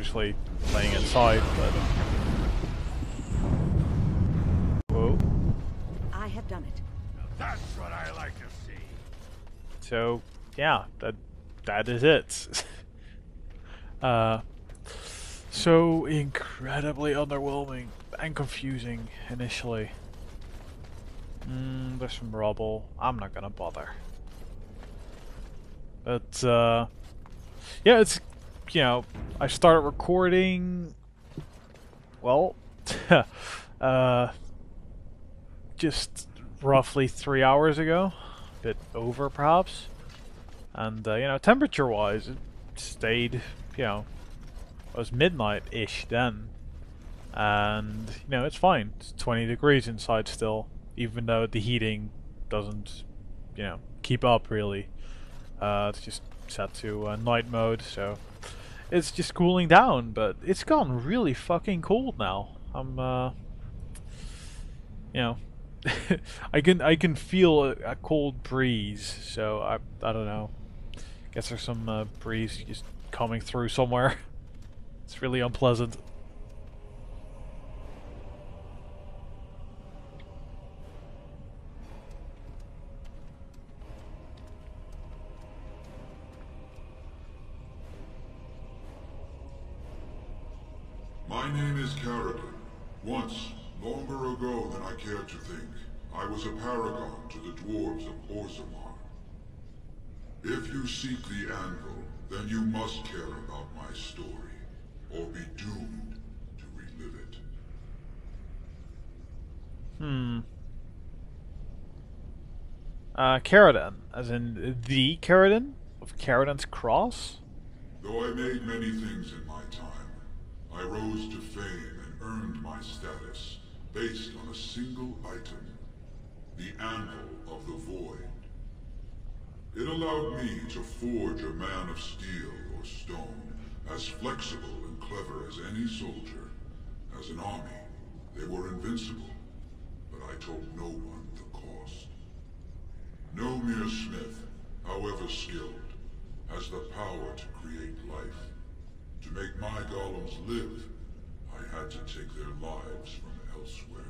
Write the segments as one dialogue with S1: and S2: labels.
S1: actually playing inside, but... Whoa.
S2: I have done it.
S3: That's what I like to see.
S1: So, yeah, that is it. So incredibly underwhelming and confusing initially. There's some rubble. I'm not gonna bother. But, yeah, it's, you know, I started recording, well, just roughly 3 hours ago. A bit over, perhaps. And, you know, temperature-wise, it stayed, you know, it was midnight-ish then. And, you know, it's fine. It's 20 degrees inside still, even though the heating doesn't, you know, keep up, really. It's just set to night mode, so it's just cooling down, but it's gotten really fucking cold now. I'm, you know, I can feel a cold breeze, so I don't know. Guess there's some breeze just coming through somewhere. It's really unpleasant.
S4: My name is Carradine. Once, longer ago than I care to think, I was a paragon to the dwarves of Orzammar. If you seek the anvil, then you must care about my story, or be doomed to relive it.
S1: Carradine, as in the Carradine of Carradine's Cross?
S4: Though I made many things in my time, I rose to fame and earned my status based on a single item, the Anvil of the Void. It allowed me to forge a man of steel or stone, as flexible and clever as any soldier. As an army, they were invincible, but I told no one the cost. No mere smith, however skilled, has the power to create life. To make my golems live, I had to take their lives from elsewhere.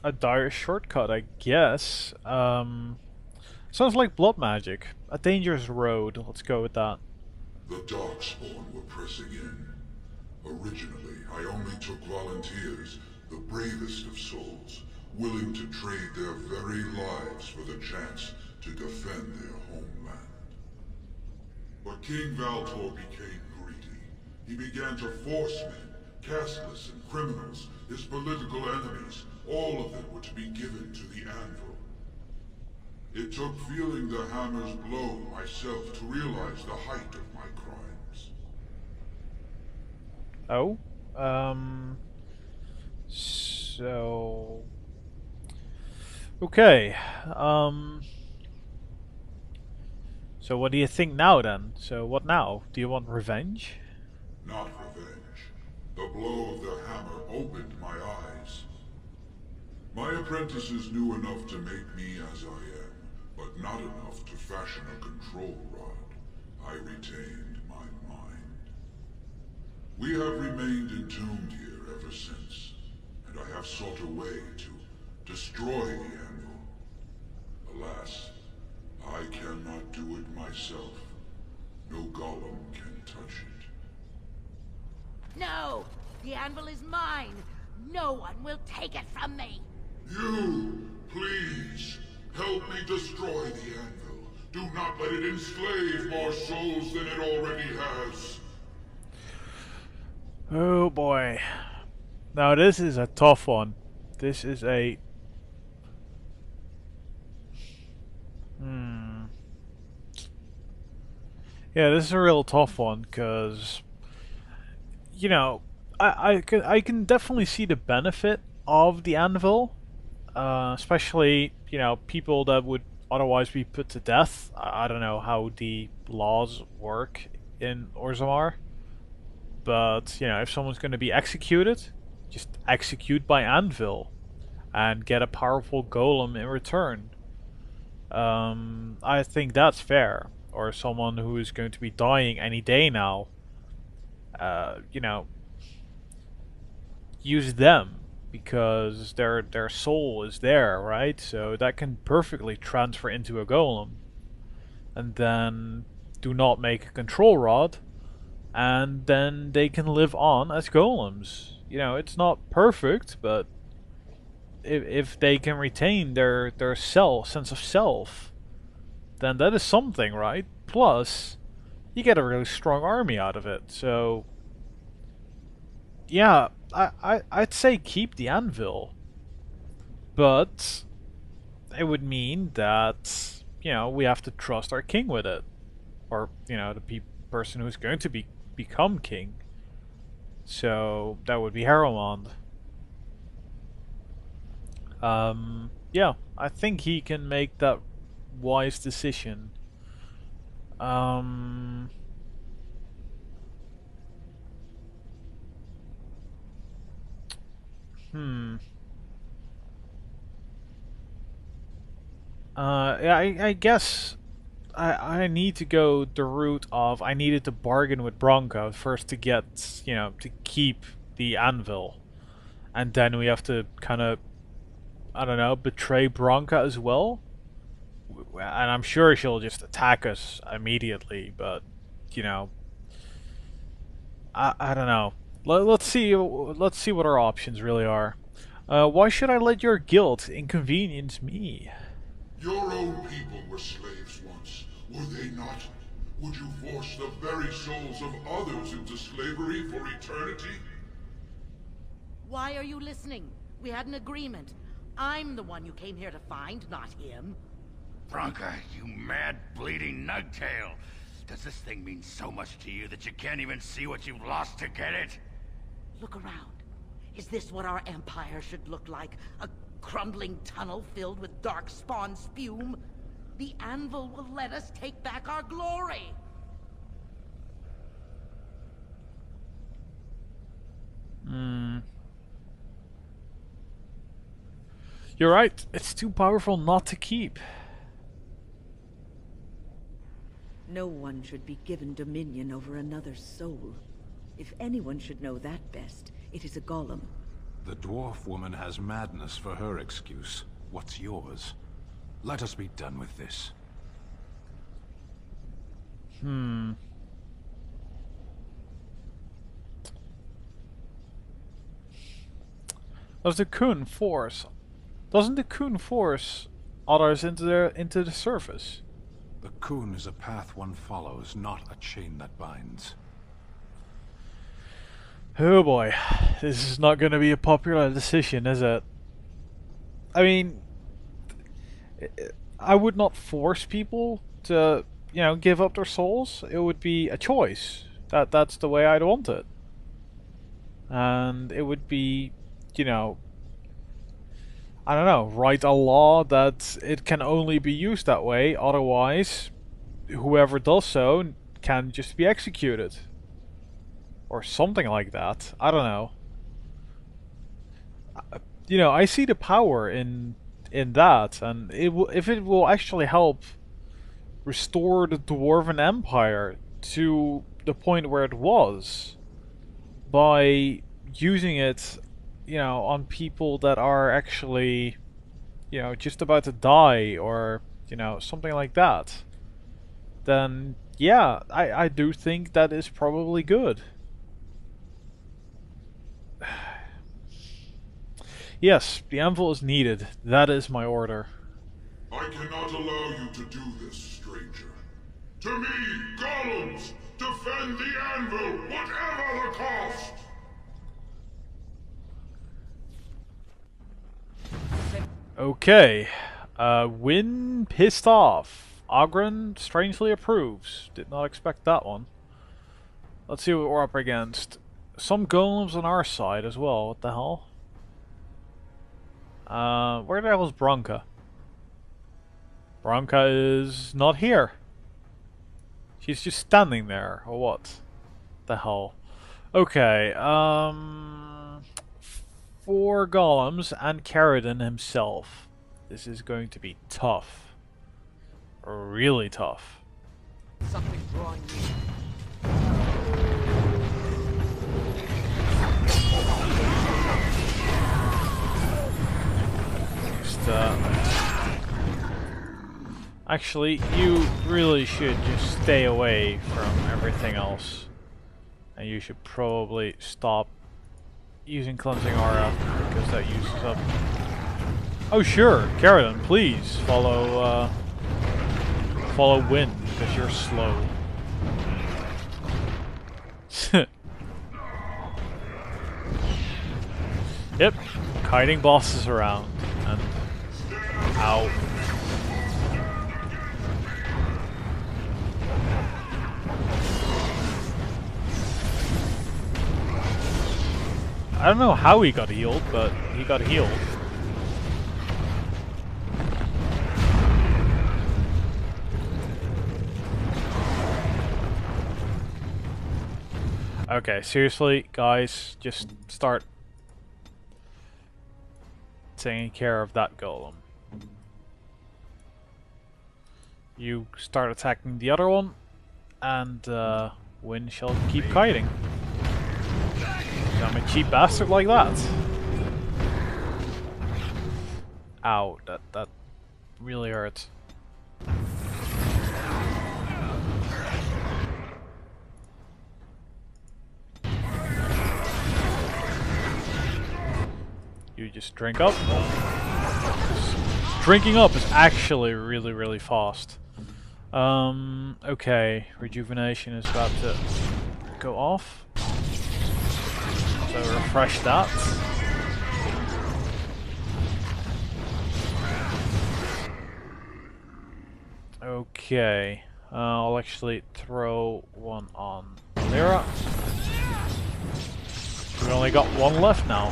S1: A dire shortcut, I guess. Sounds like blood magic. A dangerous road. Let's go with that.
S4: The Darkspawn were pressing in. Originally, I only took volunteers, the bravest of souls, willing to trade their very lives for the chance to defend their homeland. But King Valtor became greedy. He began to force men, casteless and criminals, his political enemies, all of them were to be given to the anvil. It took feeling the hammer's blow myself to realize the height of my crimes.
S1: Oh? So... Okay, so what do you think now then? So what now? Do you want revenge?
S4: Not revenge. The blow of the hammer opened my eyes. My apprentices knew enough to make me as I am, but not enough to fashion a control rod. I retained my mind. We have remained entombed here ever since, and I have sought a way to destroy the anvil. Alas, I cannot do it myself. No golem can touch it.
S2: No! The anvil is mine! No one will take it from me!
S4: You, please, help me destroy the anvil. Do not let it enslave more souls than it already has.
S1: Oh boy. Now this is a tough one. This is a... Yeah, this is a real tough one, because... You know, I can definitely see the benefit of the anvil. Especially, you know, people that would otherwise be put to death. I don't know how the laws work in Orzammar. But, you know, if someone's going to be executed, just execute by anvil. And get a powerful golem in return. I think that's fair. Or someone who is going to be dying any day now. You know, use them because their soul is there, right? So that can perfectly transfer into a golem, and then do not make a control rod, and then they can live on as golems. You know, it's not perfect, but if they can retain their sense of self, then that is something, right? Plus, you get a really strong army out of it. So, yeah, I'd say keep the anvil, but it would mean that, you know, we have to trust our king with it, or, you know, the person who's going to become king. So that would be Harrowmond. Yeah, I think he can make that wise decision. Um, hmm. Yeah, I guess I need to go the route of I needed to bargain with Branka first to get, you know, to keep the anvil. And then we have to kind of, I don't know, betray Branka as well. And I'm sure she'll just attack us immediately, but, you know, I don't know. Let's see what our options really are. Why should I let your guilt inconvenience me?
S4: Your own people were slaves once, were they not? Would you force the very souls of others into slavery for eternity?
S2: Why are you listening? We had an agreement. I'm the one you came here to find, not him.
S3: Branka, you mad, bleeding nugtail. Does this thing mean so much to you that you can't even see what you've lost to get it?
S2: Look around. Is this what our empire should look like? A crumbling tunnel filled with dark spawn spume? The anvil will let us take back our glory.
S1: You're right. It's too powerful not to keep.
S5: No one should be given dominion over another's soul. If anyone should know that best, it is a golem.
S6: The dwarf woman has madness for her excuse. What's yours? Let us be done with this.
S1: Does the Kun force? Doesn't the Kun force others into the surface?
S6: The Kun is a path one follows, not a chain that binds.
S1: Oh boy, this is not going to be a popular decision, is it? I mean, I would not force people to, you know, give up their souls. It would be a choice. That's the way I'd want it. And it would be, you know, I don't know, write a law that it can only be used that way, otherwise whoever does so can just be executed. Or something like that. I don't know. You know, I see the power in that, and if it will actually help restore the Dwarven Empire to the point where it was by using it, you know, on people that are actually, you know, just about to die, or, you know, something like that, then yeah, I do think that is probably good. Yes, the anvil is needed. That is my order.
S4: I cannot allow you to do this, stranger. To me, golems, defend the anvil, whatever the cost!
S1: Okay. Win pissed off. Ogren strangely approves. Did not expect that one. Let's see what we're up against. Some golems on our side as well. What the hell? Where the hell is Branka? Branka is not here. She's just standing there, or what? The hell? Okay, 4 golems and Caradon himself. This is going to be tough. really tough.
S2: Something drawing near.
S1: Just, actually, you really should just stay away from everything else. And you should probably stop using Cleansing Aura, because that uses up... Oh sure, Karadan, please follow Wind, because you're slow. Yep, kiting bosses around, and... Ow. I don't know how he got healed, but he got healed. Okay, seriously, guys, just start taking care of that golem. You start attacking the other one, and Win shall keep kiting. I'm a cheap bastard like that. Ow, that really hurt. You just drink up. Drinking up is actually really fast. Okay, rejuvenation is about to go off. So refresh that. Okay, I'll actually throw one on Lyra. We only got one left now.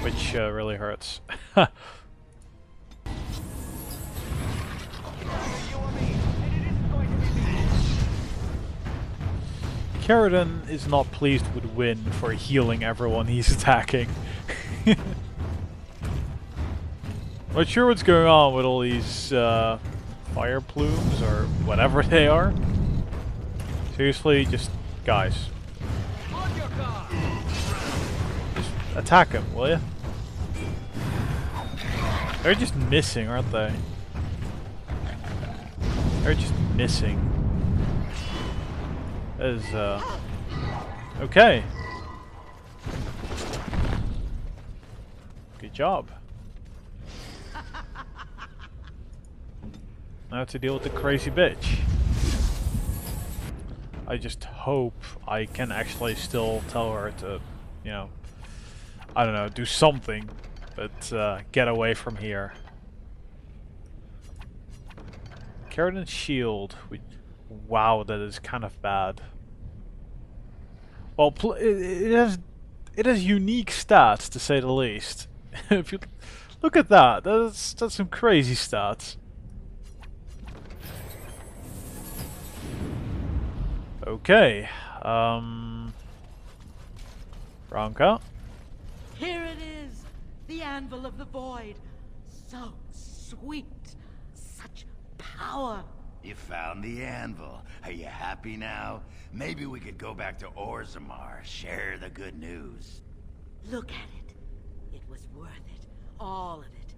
S1: Which really hurts. Karadan is not pleased with Win for healing everyone he's attacking. Not sure what's going on with all these fire plumes or whatever they are. Seriously, just guys. Just attack him, will you? They're just missing, aren't they? They're just missing. That is, okay. Good job. Now to deal with the crazy bitch. I just hope I can actually still tell her to, you know, I don't know, do something, but get away from here. Karadan's shield. Wow, that is kind of bad. Well, it has unique stats, to say the least. If you look at that, that's some crazy stats. Okay, Branka.
S2: Here it is, the anvil of the void. So sweet, such power.
S3: You found the anvil. Are you happy now? Maybe we could go back to Orzammar, share the good news.
S2: Look at it. It was worth it. All of it.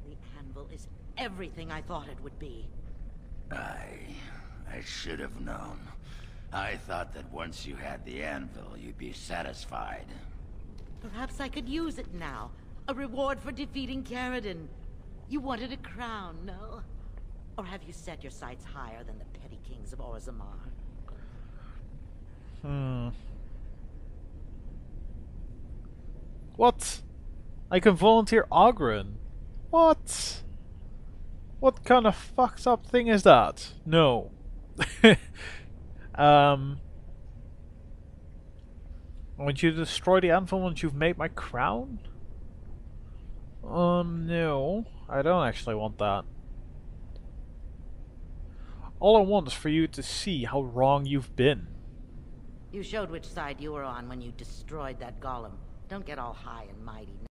S2: The anvil is everything I thought it would be.
S3: I should have known. I thought that once you had the anvil, you'd be satisfied.
S2: Perhaps I could use it now. A reward for defeating Karadan. You wanted a crown, no? Or have you set your sights higher than the petty kings of Orzammar?
S1: What? I can volunteer Ogren. What? What kind of fucked up thing is that? No. I want you to destroy the anvil once you've made my crown? No. I don't actually want that. All I want is for you to see how wrong you've been.
S2: You showed which side you were on when you destroyed that golem. Don't get all high and mighty.